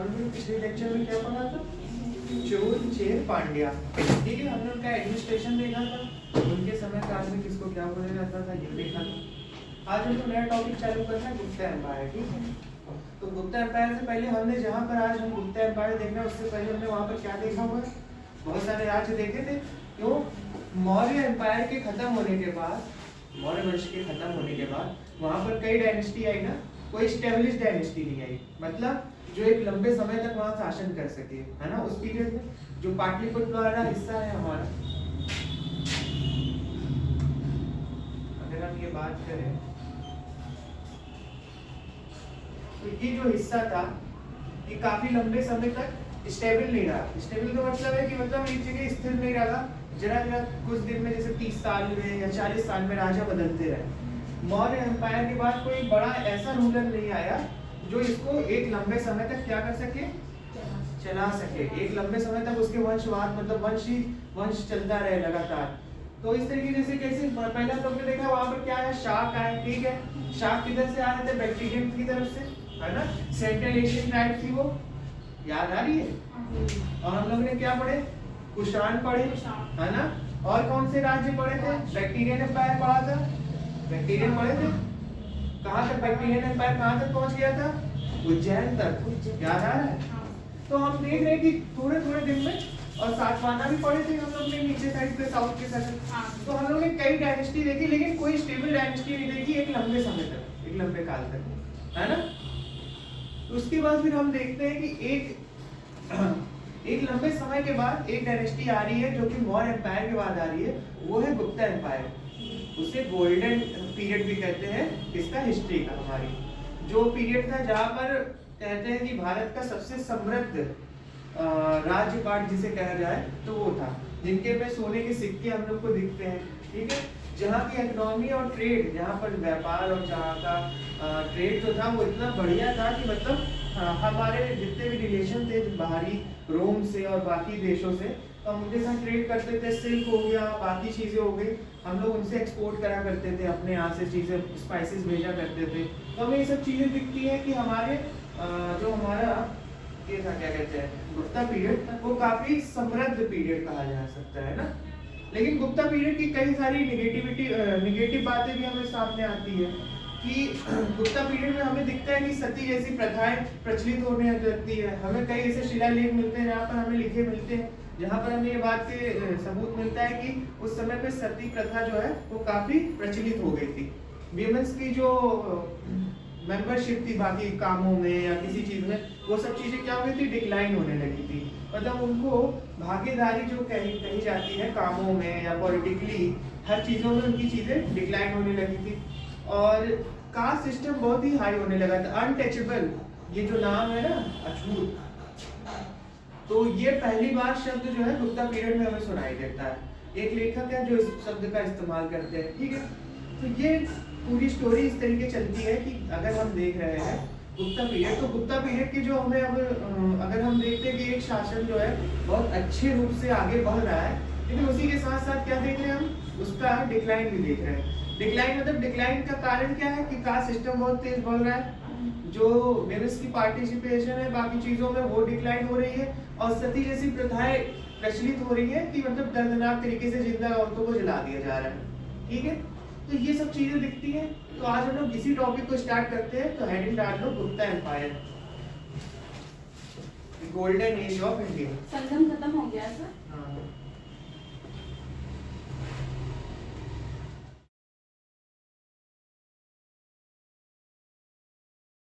हमने पिछले लेक्चर में क्या पढ़ा था? चोल चेर पांड्या, ठीक है। हमने उनका एडमिनिस्ट्रेशन देखा था, उनके समय काल में किसको क्या बोला जाता था ये देखा था। आज हम तो नया टॉपिक चालू करना है, गुप्ता एम्पायर, ठीक है। तो गुप्ता एम्पायर से पहले हमने जहाँ पर आज हम गुप्ता एम्पायर देखना है उससे पहले हमने वहाँ पर क्या देखा हुआ है? बहुत सारे राज्य देखे थे। क्यों? मौर्य एम्पायर के खत्म होने के बाद, मौर्य वंश के खत्म होने के बाद वहाँ पर कई डायनेस्टी आई ना, कोई स्टेब्लिश डायनेस्टी नहीं आई, मतलब जो एक लंबे समय तक वहाँ शासन कर सके, है ना। उस पीरियड में जो पाटलिपुत्र वाला हिस्सा है हमारा, अगर हम ये बात करें तो ये जो हिस्सा था ये काफी लंबे समय तक स्टेबल नहीं रहा। स्टेबल का मतलब है कि मतलब एक जगह स्थिर नहीं रहा, जरा जरा कुछ दिन में, जैसे 30 साल में या 40 साल में राजा बदलते रहे। मौर्य एम्पायर के बाद कोई बड़ा ऐसा रूलर नहीं आया जो इसको एक लंबे समय तक क्या कर सके, चला सके। एक लंबे समय तक उसके वंशवाद, मतलब वंश चलता रहे लगातार। तो इस तरीके से कैसे पहला तो हमने देखा वहां पर क्या है, शाक आए, ठीक है। शाक किधर से आ रहे थे? बैक्टीरियन की तरफ से, है ना। सेंट्रल एशियन ट्राइब थी वो, याद आ रही है। और हम लोग ने क्या पढ़े? कुषाण पढ़े, है ना। और कौन से राज्य पढ़े थे? बैक्टीरियन एम्पायर पढ़ा था, बैक्टीरियन पढ़े थे। कहाँ तक बैक्टीरियन एम्पायर कहाँ तक पहुंच गया था? उज्जैन तक, याद आ रहा है। तो हम देख रहे हैं कि थोड़े थोड़े दिन में, और सातवाहना भी पढ़े थे हम लोग ने नीचे साइड पे, साउथ के साइड। तो हम लोग ने कई डायनेस्टी देखी, लेकिन कोई स्टेबल डायनेस्टी नहीं देखी एक लंबे समय तक, एक लंबे काल तक, है ना। उसके बाद फिर हम देखते हैं कि एक लंबे समय के बाद एक डायनेस्टी आ रही है जो कि मौर्य एम्पायर के बाद आ रही है, वो है गुप्ता एम्पायर। उसे गोल्डन पीरियड भी कहते हैं इसका, हिस्ट्री का। हमारी जो पीरियड था जहाँ पर कहते हैं कि भारत का सबसे समृद्ध राज्यपाट जिसे कहा जाए तो वो था, जिनके पे सोने के सिक्के हम लोग को दिखते हैं, ठीक है। जहाँ की इकोनॉमी और ट्रेड, जहाँ पर व्यापार और जहाँ का ट्रेड जो था वो इतना बढ़िया था कि मतलब हमारे जितने भी रिलेशन थे बाहरी रोम से और बाकी देशों से, तो हम उनके साथ ट्रेड करते थे। सिल्क हो गया, बाकी चीज़ें हो गई, हम लोग उनसे एक्सपोर्ट करा करते थे, अपने यहाँ से चीज़ें, स्पाइसेस भेजा करते थे। तो हमें ये सब चीज़ें दिखती हैं कि हमारे जो हमारा ये था, क्या कहते हैं, गुप्ता पीरियड, वो काफ़ी समृद्ध पीरियड कहा जा सकता है ना। लेकिन गुप्ता पीरियड की कई सारी निगेटिव बातें भी हमें सामने आती है कि गुप्ता पीरियड में हमें दिखता है कि सती जैसी प्रथाएं प्रचलित होने लगती है। हमें कई ऐसे शिलालेख मिलते हैं जहाँ पर हमें लिखे मिलते हैं, जहाँ पर हमें ये बात के सबूत मिलता है कि उस समय पे सती प्रथा जो है वो काफी प्रचलित हो गई थी। वीमेंस की जो मेंबरशिप थी बाकी कामों में या किसी चीज में, वो सब चीजें क्या हो गई थी, डिक्लाइन होने लगी थी। मतलब उनको भागीदारी जो कही जाती है कामों में या पॉलिटिकली, हर चीजों में उनकी चीजें डिक्लाइन होने लगी थी। और कास्ट सिस्टम बहुत ही हाई होने लगा था। अनटचेबल, ये जो नाम है ना, अछूत, तो ये पहली बार शब्द जो है गुप्ता पीरियड में हमें सुनाई देता है। एक लेखक है जो इस शब्द का इस्तेमाल करते हैं, ठीक है। तो ये पूरी स्टोरी इस तरीके चलती है कि अगर हम देख रहे हैं गुप्ता पीरियड, तो गुप्ता पीरियड की जो हमें अब अगर हम देखते हैं कि एक शासन जो है बहुत अच्छे रूप से आगे बढ़ रहा है, लेकिन उसी के साथ साथ क्या देख रहे हैं हम, उसका डिक्लाइन भी देख रहे हैं। डिक्लाइन मतलब डिक्लाइन का कारण क्या है कि कास्ट सिस्टम बहुत तेज बढ़ रहा है, जो वेमेंस की पार्टिसिपेशन है बाकी चीजों में वो डिक्लाइन हो रही है, और सती जैसी प्रथाएं प्रचलित हो रही है कि मतलब दर्दनाक तरीके से जिंदा औरतों को जला दिया जा रहा है, ठीक है। तो ये सब चीजें दिखती हैं। तो आज हम लोग इसी टॉपिक को स्टार्ट करते हैं। तो हेडिंग डाल लो, Gupta empire, golden age of India. Sangam खत्म हो गया सर। हाँ,